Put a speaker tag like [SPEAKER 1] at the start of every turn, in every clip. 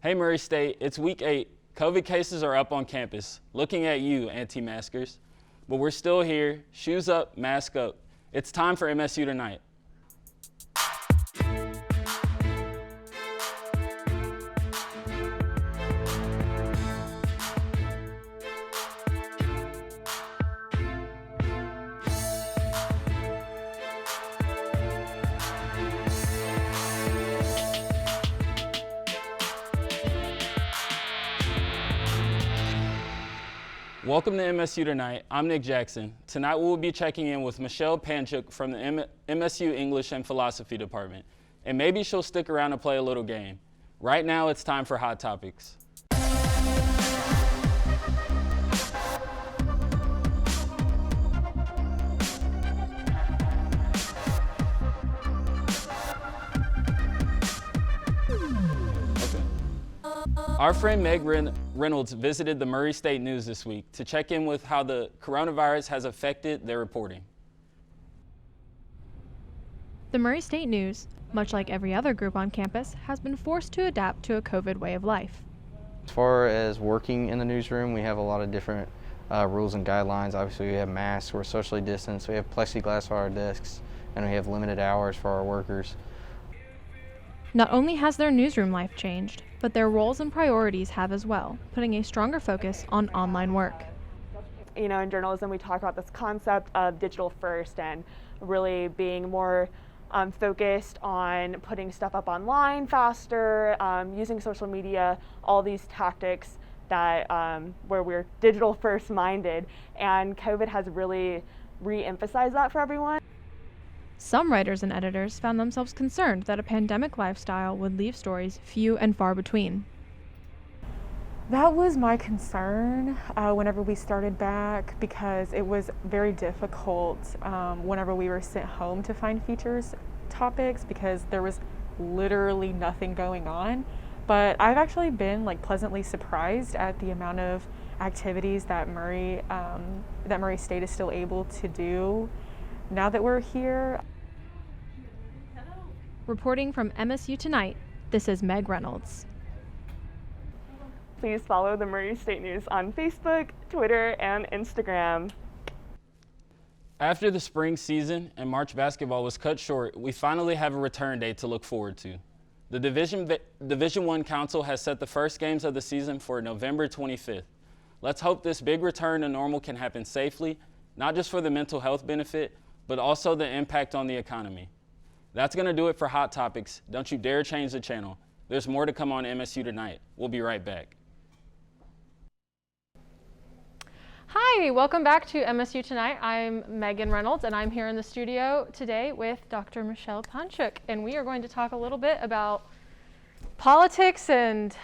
[SPEAKER 1] Hey Murray State, it's week 8. COVID cases are up on campus. Looking at you, anti-maskers. But we're still here. Shoes up, mask up. It's time for MSU Tonight. Welcome to MSU Tonight. I'm Nick Jackson. Tonight we will be checking in with Michelle Panchuk from the MSU English and Philosophy Department. And maybe she'll stick around to play a little game. Right now it's time for Hot Topics. Our friend Meg Reynolds visited the Murray State News this week to check in with how the coronavirus has affected their reporting.
[SPEAKER 2] The Murray State News, much like every other group on campus, has been forced to adapt to a COVID way of life.
[SPEAKER 3] As far as working in the newsroom, we have a lot of different rules and guidelines. Obviously, we have masks, we're socially distanced, we have plexiglass for our desks, and we have limited hours for our workers.
[SPEAKER 2] Not only has their newsroom life changed, but their roles and priorities have as well, putting a stronger focus on online work.
[SPEAKER 4] You know, in journalism, we talk about this concept of digital first and really being more focused on putting stuff up online faster, using social media, all these tactics that where we're digital first minded, and COVID has really re-emphasized that for everyone.
[SPEAKER 2] Some writers and editors found themselves concerned that a pandemic lifestyle would leave stories few and far between.
[SPEAKER 5] That was my concern whenever we started back, because it was very difficult whenever we were sent home to find features topics, because there was literally nothing going on. But I've actually been pleasantly surprised at the amount of activities that Murray State is still able to do now that we're here.
[SPEAKER 2] Reporting from MSU Tonight, this is Meg Reynolds.
[SPEAKER 4] Please follow the Murray State News on Facebook, Twitter, and Instagram.
[SPEAKER 1] After the spring season and March basketball was cut short, we finally have a return date to look forward to. The Division I Council has set the first games of the season for November 25th. Let's hope this big return to normal can happen safely, not just for the mental health benefit, but also the impact on the economy. That's going to do it for Hot Topics. Don't you dare change the channel. There's more to come on MSU Tonight. We'll be right back.
[SPEAKER 6] Hi, welcome back to MSU Tonight. I'm Megan Reynolds, and I'm here in the studio today with Dr. Michelle Panchuk, and we are going to talk a little bit about politics and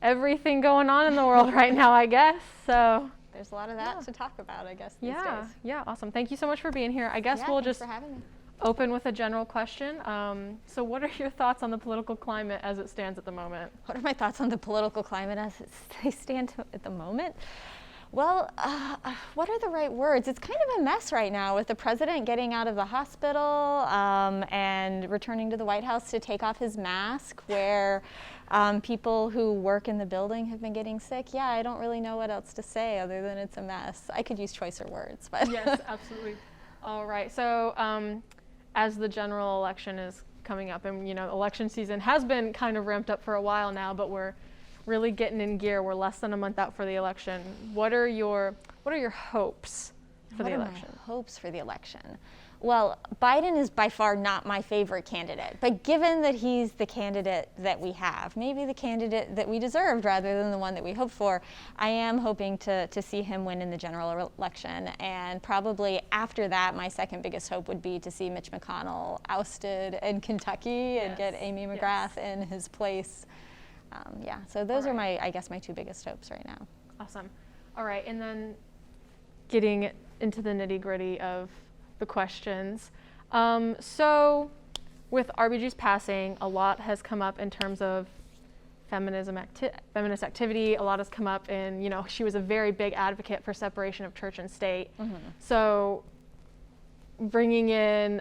[SPEAKER 6] everything going on in the world right now, I guess. So
[SPEAKER 7] there's a lot of that to talk about, I guess, these days.
[SPEAKER 6] Yeah, awesome. Thank you so much for being here. I guess we'll just open with a general question. So what are your thoughts on the political climate as it stands at the moment?
[SPEAKER 7] What are my thoughts on the political climate as they stand at the moment? Well, what are the right words? It's kind of a mess right now with the president getting out of the hospital and returning to the White House to take off his mask, where people who work in the building have been getting sick. Yeah, I don't really know what else to say other than it's a mess. I could use choicer words, but.
[SPEAKER 6] Yes, absolutely. All right, so as the general election is coming up, and election season has been kind of ramped up for a while now, but we're really getting in gear. We're less than a month out for the election. What are your hopes for the election?
[SPEAKER 7] What are my hopes for the election? Well, Biden is by far not my favorite candidate, but given that he's the candidate that we have, maybe the candidate that we deserved rather than the one that we hoped for, I am hoping to see him win in the general election. And probably after that, my second biggest hope would be to see Mitch McConnell ousted in Kentucky and get Amy McGrath in his place. So those are my two biggest hopes right now.
[SPEAKER 6] Awesome. All right, and then getting into the nitty-gritty of the questions. So with RBG's passing, a lot has come up in terms of feminist activity. A lot has come up in, she was a very big advocate for separation of church and state. Mm-hmm. So bringing in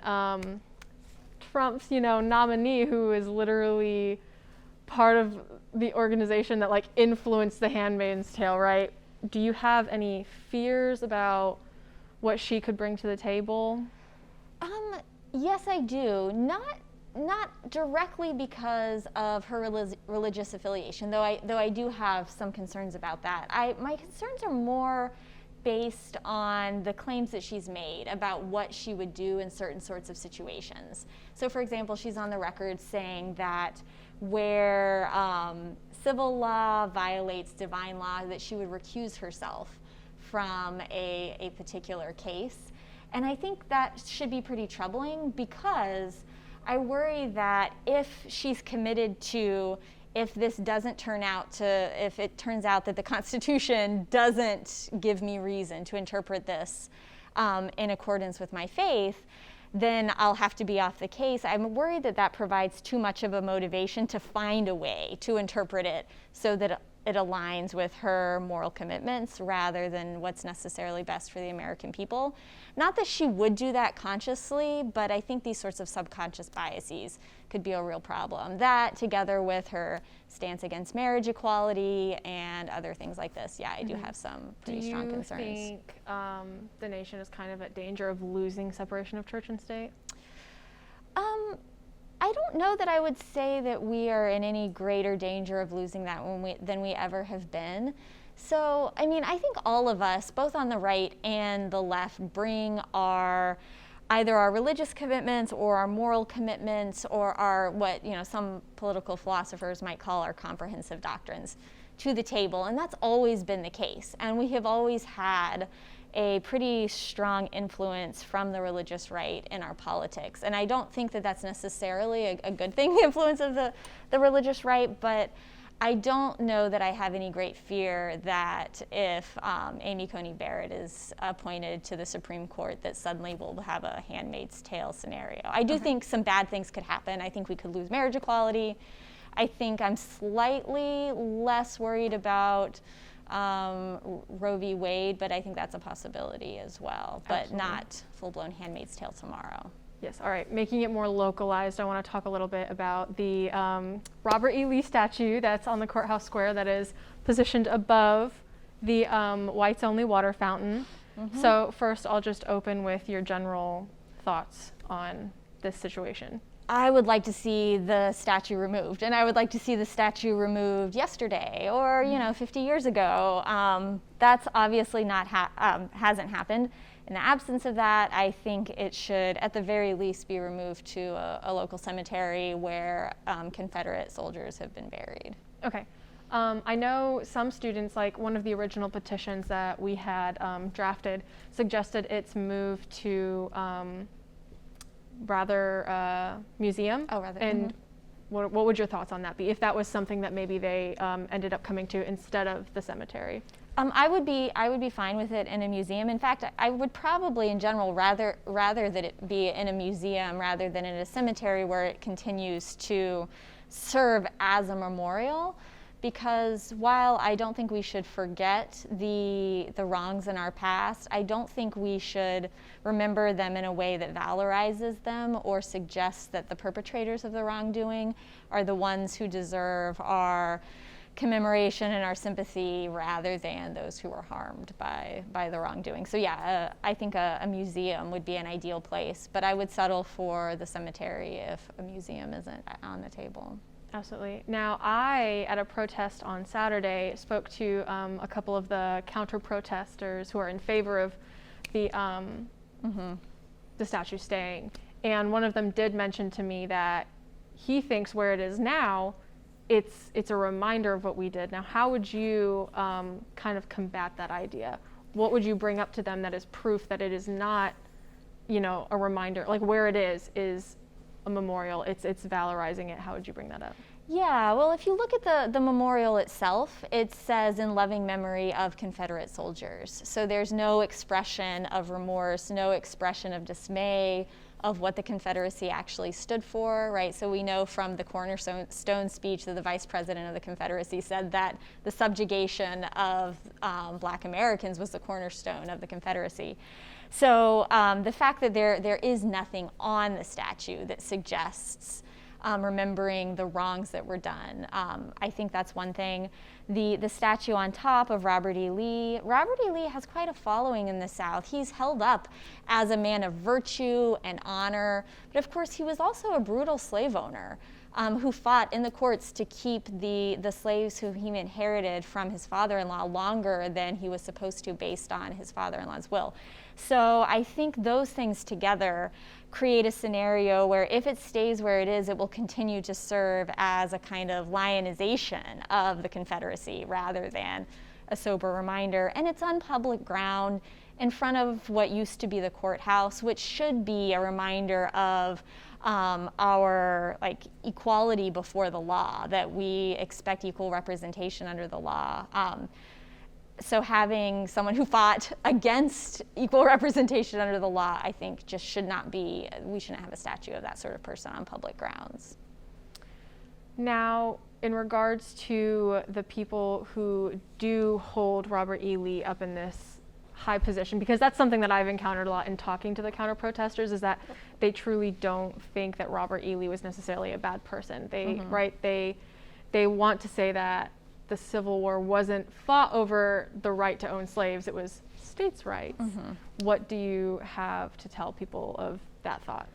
[SPEAKER 6] Trump's, nominee, who is literally part of the organization that like influenced The Handmaid's Tale, right? Do you have any fears about what she could bring to the table?
[SPEAKER 7] Yes, I do. Not directly because of her religious affiliation, though I do have some concerns about that. My concerns are more based on the claims that she's made about what she would do in certain sorts of situations. So, for example, she's on the record saying that where civil law violates divine law, that she would recuse herself from a particular case. And I think that should be pretty troubling, because I worry that if she's committed to, if this doesn't turn out to, if it turns out that the Constitution doesn't give me reason to interpret this in accordance with my faith, then I'll have to be off the case. I'm worried that that provides too much of a motivation to find a way to interpret it so that it aligns with her moral commitments rather than what's necessarily best for the American people. Not that she would do that consciously, but I think these sorts of subconscious biases could be a real problem. That, together with her stance against marriage equality and other things like this, yeah, I do have some pretty strong concerns.
[SPEAKER 6] Do you think the nation is kind of at danger of losing separation of church and state?
[SPEAKER 7] I don't know that I would say that we are in any greater danger of losing that than we ever have been. So, I mean, I think all of us, both on the right and the left, bring either our religious commitments or our moral commitments or our, what some political philosophers might call our comprehensive doctrines to the table, and that's always been the case. And we have always had a pretty strong influence from the religious right in our politics. And I don't think that that's necessarily a good thing, the influence of the religious right, but I don't know that I have any great fear that if Amy Coney Barrett is appointed to the Supreme Court, that suddenly we'll have a Handmaid's Tale scenario. I do think some bad things could happen. I think we could lose marriage equality. I think I'm slightly less worried about Roe v. Wade, but I think that's a possibility as well, but
[SPEAKER 6] Absolutely.
[SPEAKER 7] Not full-blown Handmaid's Tale tomorrow.
[SPEAKER 6] Yes, all right. Making it more localized, I want to talk a little bit about the Robert E. Lee statue that's on the courthouse square that is positioned above the Whites Only water fountain. Mm-hmm. So first, I'll just open with your general thoughts on this situation.
[SPEAKER 7] I would like to see the statue removed, and I would like to see the statue removed yesterday or 50 years ago. That's obviously not hasn't happened. In the absence of that, I think it should, at the very least, be removed to a local cemetery where Confederate soldiers have been buried.
[SPEAKER 6] Okay. I know some students, like one of the original petitions that we had drafted, suggested it's moved to museum.
[SPEAKER 7] Oh, rather.
[SPEAKER 6] And what would your thoughts on that be, if that was something that maybe they ended up coming to instead of the cemetery?
[SPEAKER 7] I would be fine with it in a museum. In fact, I would probably, in general, rather that it be in a museum rather than in a cemetery where it continues to serve as a memorial. Because while I don't think we should forget the wrongs in our past, I don't think we should remember them in a way that valorizes them or suggests that the perpetrators of the wrongdoing are the ones who deserve our commemoration and our sympathy rather than those who were harmed by the wrongdoing. So yeah, I think a museum would be an ideal place, but I would settle for the cemetery if a museum isn't on the table.
[SPEAKER 6] Absolutely. Now, I, at a protest on Saturday, spoke to a couple of the counter-protesters who are in favor of the statue staying. And one of them did mention to me that he thinks where it is now, it's a reminder of what we did. Now, how would you kind of combat that idea? What would you bring up to them that is proof that it is not, a reminder, like where it is a memorial, it's valorizing it? How would you bring that up?
[SPEAKER 7] Yeah, well, if you look at the memorial itself, it says in loving memory of Confederate soldiers. So there's no expression of remorse, no expression of dismay of what the Confederacy actually stood for, right? So we know from the cornerstone speech that the Vice President of the Confederacy said that the subjugation of Black Americans was the cornerstone of the Confederacy. So the fact that there is nothing on the statue that suggests remembering the wrongs that were done. I think that's one thing. The statue on top of Robert E. Lee. Robert E. Lee has quite a following in the South. He's held up as a man of virtue and honor, but of course he was also a brutal slave owner who fought in the courts to keep the slaves who he inherited from his father-in-law longer than he was supposed to based on his father-in-law's will. So I think those things together create a scenario where if it stays where it is, it will continue to serve as a kind of lionization of the Confederacy rather than a sober reminder. And it's on public ground in front of what used to be the courthouse, which should be a reminder of our equality before the law, that we expect equal representation under the law. So having someone who fought against equal representation under the law, I think just should not be, we shouldn't have a statue of that sort of person on public grounds.
[SPEAKER 6] Now, in regards to the people who do hold Robert E. Lee up in this high position, because that's something that I've encountered a lot in talking to the counter protesters, is that they truly don't think that Robert E. Lee was necessarily a bad person. They want to say that the Civil War wasn't fought over the right to own slaves, it was states' rights. What do you have to tell people of that thought?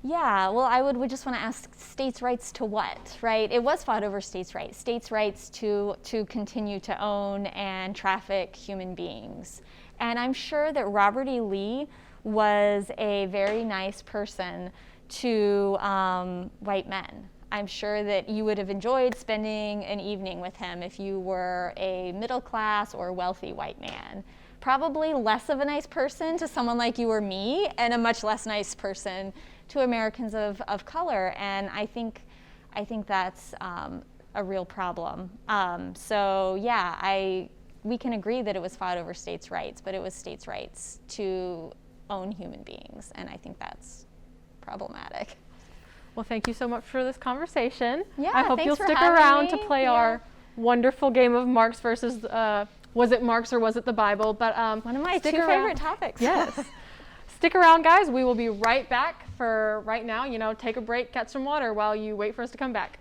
[SPEAKER 7] Yeah, well, I would just want to ask, states' rights to what, right? It was fought over states' rights to continue to own and traffic human beings. And I'm sure that Robert E. Lee was a very nice person to white men. I'm sure that you would have enjoyed spending an evening with him if you were a middle class or wealthy white man. Probably less of a nice person to someone like you or me, and a much less nice person to Americans of color. And I think that's a real problem. So yeah, we can agree that it was fought over states' rights, but it was states' rights to own human beings, and I think that's problematic.
[SPEAKER 6] Well, thank you so much for this conversation.
[SPEAKER 7] Yeah,
[SPEAKER 6] I hope
[SPEAKER 7] thanks
[SPEAKER 6] you'll
[SPEAKER 7] for
[SPEAKER 6] stick
[SPEAKER 7] having
[SPEAKER 6] around
[SPEAKER 7] me.
[SPEAKER 6] to play our wonderful game of Marx versus, was it Marx or was it the Bible? But
[SPEAKER 7] one of my two
[SPEAKER 6] around.
[SPEAKER 7] favorite topics.
[SPEAKER 6] Yes. Stick around, guys. We will be right back. For right now, take a break, get some water while you wait for us to come back.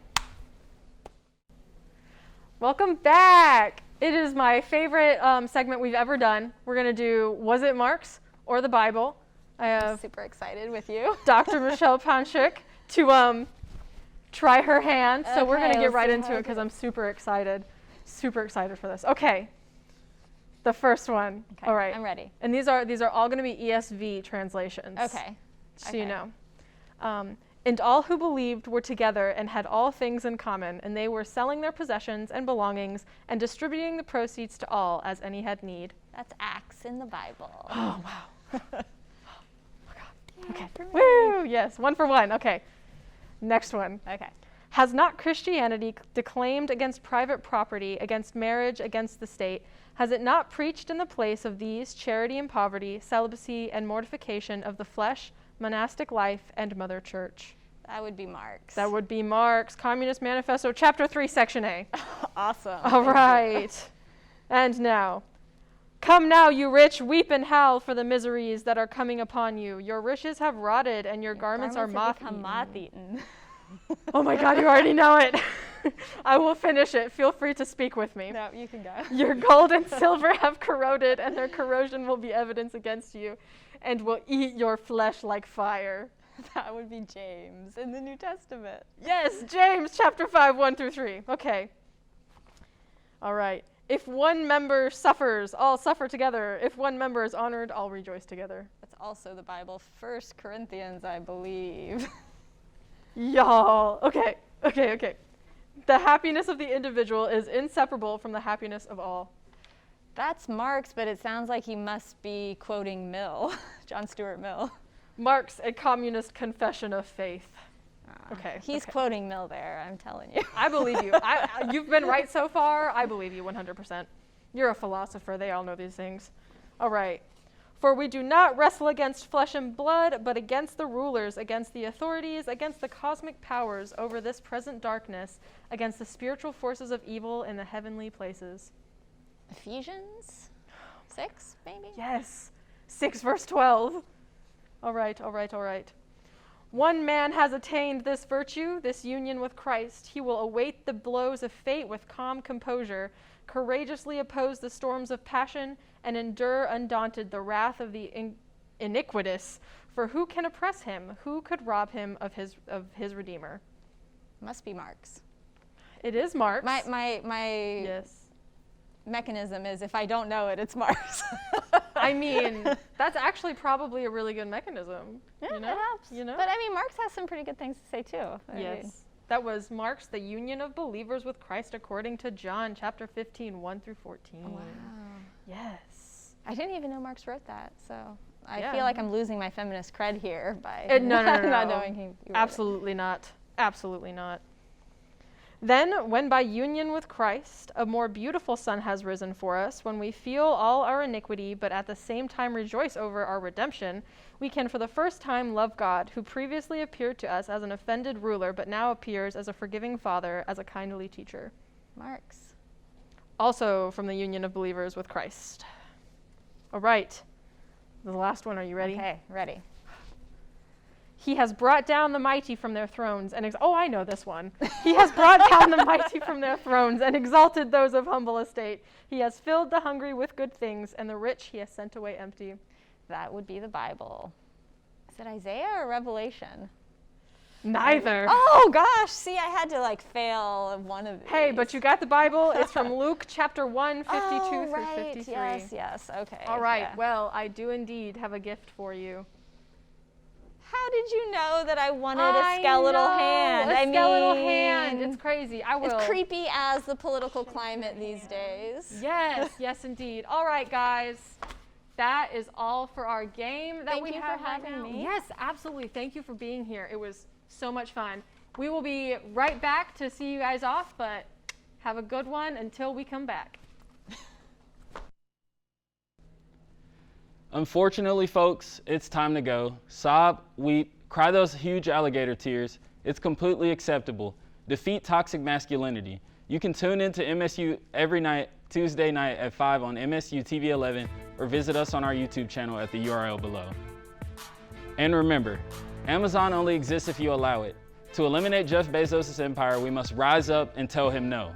[SPEAKER 6] Welcome back. It is my favorite segment we've ever done. We're going to do Was It Marx or the Bible? I
[SPEAKER 7] I'm
[SPEAKER 6] have
[SPEAKER 7] super excited with you.
[SPEAKER 6] Dr. Michelle Panchik to try her hand. So we're going to
[SPEAKER 7] Okay,
[SPEAKER 6] get right
[SPEAKER 7] let's see
[SPEAKER 6] into
[SPEAKER 7] how
[SPEAKER 6] it
[SPEAKER 7] I
[SPEAKER 6] because
[SPEAKER 7] do.
[SPEAKER 6] I'm super excited for this. Okay, the first one.
[SPEAKER 7] Okay,
[SPEAKER 6] All right.
[SPEAKER 7] I'm ready.
[SPEAKER 6] And these are all going to be ESV translations.
[SPEAKER 7] Okay.
[SPEAKER 6] So you know. And all who believed were together and had all things in common, and they were selling their possessions and belongings and distributing the proceeds to all as any had need.
[SPEAKER 7] That's Acts in the Bible.
[SPEAKER 6] Oh, wow. Okay. Woo! Yes, 1 for 1. Okay. Next one.
[SPEAKER 7] Okay.
[SPEAKER 6] Has not Christianity declaimed against private property, against marriage, against the state? Has it not preached in the place of these charity and poverty, celibacy and mortification of the flesh, monastic life, and mother church?
[SPEAKER 7] That would be Marx.
[SPEAKER 6] That would be Marx, Communist Manifesto, Chapter 3, Section A.
[SPEAKER 7] Awesome.
[SPEAKER 6] All right. And now. Come now, you rich, weep and howl for the miseries that are coming upon you. Your riches have rotted, and your garments are
[SPEAKER 7] have
[SPEAKER 6] moth-eaten.
[SPEAKER 7] become moth-eaten.
[SPEAKER 6] Oh my God, you already know it. I will finish it. Feel free to speak with me.
[SPEAKER 7] No, you can go.
[SPEAKER 6] Your gold and silver have corroded, and their corrosion will be evidence against you, and will eat your flesh like fire.
[SPEAKER 7] That would be James in the New Testament.
[SPEAKER 6] Yes, James chapter 5, 1 through 3. Okay. All right. If one member suffers, all suffer together. If one member is honored, all rejoice together.
[SPEAKER 7] That's also the Bible, 1 Corinthians, I believe.
[SPEAKER 6] Y'all. Okay. The happiness of the individual is inseparable from the happiness of all.
[SPEAKER 7] That's Marx, but it sounds like he must be quoting Mill, John Stuart Mill.
[SPEAKER 6] Marx, A Communist Confession of Faith. Okay.
[SPEAKER 7] He's quoting Mill there, I'm telling you.
[SPEAKER 6] I believe you. You've been right so far. I believe you 100%. You're a philosopher. They all know these things. All right. For we do not wrestle against flesh and blood, but against the rulers, against the authorities, against the cosmic powers over this present darkness, against the spiritual forces of evil in the heavenly places.
[SPEAKER 7] Ephesians 6, maybe?
[SPEAKER 6] Yes. 6 verse 12. All right. One man has attained this virtue, this union with Christ. He will await the blows of fate with calm composure, courageously oppose the storms of passion, and endure undaunted the wrath of the iniquitous. For who can oppress him? Who could rob him of his Redeemer?
[SPEAKER 7] Must be Marx.
[SPEAKER 6] It is Marx.
[SPEAKER 7] My
[SPEAKER 6] yes.
[SPEAKER 7] mechanism is if I don't know it, it's Marx.
[SPEAKER 6] I mean, that's actually probably a really good mechanism.
[SPEAKER 7] Yeah,
[SPEAKER 6] you know?
[SPEAKER 7] it helps.
[SPEAKER 6] You know?
[SPEAKER 7] But I mean, Marx has some pretty good things to say too. I mean,
[SPEAKER 6] Yes. That was Marx, the union of believers with Christ according to John chapter 15, 1 through 14.
[SPEAKER 7] wow.
[SPEAKER 6] Yes.
[SPEAKER 7] I didn't even know Marx wrote that, so I
[SPEAKER 6] Yeah.
[SPEAKER 7] feel like I'm losing my feminist cred here by
[SPEAKER 6] No,
[SPEAKER 7] not knowing he wrote it.
[SPEAKER 6] Absolutely not. Absolutely not. Then, when by union with Christ, a more beautiful sun has risen for us, when we feel all our iniquity, but at the same time rejoice over our redemption, we can for the first time love God, who previously appeared to us as an offended ruler, but now appears as a forgiving father, as a kindly teacher.
[SPEAKER 7] Marx.
[SPEAKER 6] Also from the union of believers with Christ. All right. The last one, are you ready?
[SPEAKER 7] Okay, ready.
[SPEAKER 6] He has brought down the mighty from their thrones and I know this one. He has brought down the mighty from their thrones and exalted those of humble estate. He has filled the hungry with good things, and the rich he has sent away empty.
[SPEAKER 7] That would be the Bible. Is it Isaiah or Revelation?
[SPEAKER 6] Neither.
[SPEAKER 7] Oh gosh, see, I had to like fail one of these.
[SPEAKER 6] Hey, but you got the Bible. It's from Luke chapter 1, 52
[SPEAKER 7] oh,
[SPEAKER 6] through
[SPEAKER 7] right.
[SPEAKER 6] 53.
[SPEAKER 7] Yes, okay.
[SPEAKER 6] All right,
[SPEAKER 7] yeah.
[SPEAKER 6] well, I do indeed have a gift for you.
[SPEAKER 7] How did you know that I wanted a skeletal hand?
[SPEAKER 6] A
[SPEAKER 7] I
[SPEAKER 6] skeletal
[SPEAKER 7] mean,
[SPEAKER 6] hand. It's crazy. I will.
[SPEAKER 7] It's creepy as the political climate these days.
[SPEAKER 6] Yes, yes, indeed. All right, guys. That is all for our game that
[SPEAKER 7] Thank
[SPEAKER 6] we
[SPEAKER 7] you
[SPEAKER 6] have
[SPEAKER 7] for
[SPEAKER 6] right
[SPEAKER 7] having
[SPEAKER 6] now.
[SPEAKER 7] me.
[SPEAKER 6] Yes, absolutely. Thank you for being here. It was so much fun. We will be right back to see you guys off, but have a good one until we come back.
[SPEAKER 1] Unfortunately, folks, it's time to go. Sob, weep, cry those huge alligator tears. It's completely acceptable. Defeat toxic masculinity. You can tune in to MSU every night, Tuesday night at 5 on MSU TV 11, or visit us on our YouTube channel at the URL below. And remember, Amazon only exists if you allow it. To eliminate Jeff Bezos' empire, we must rise up and tell him no.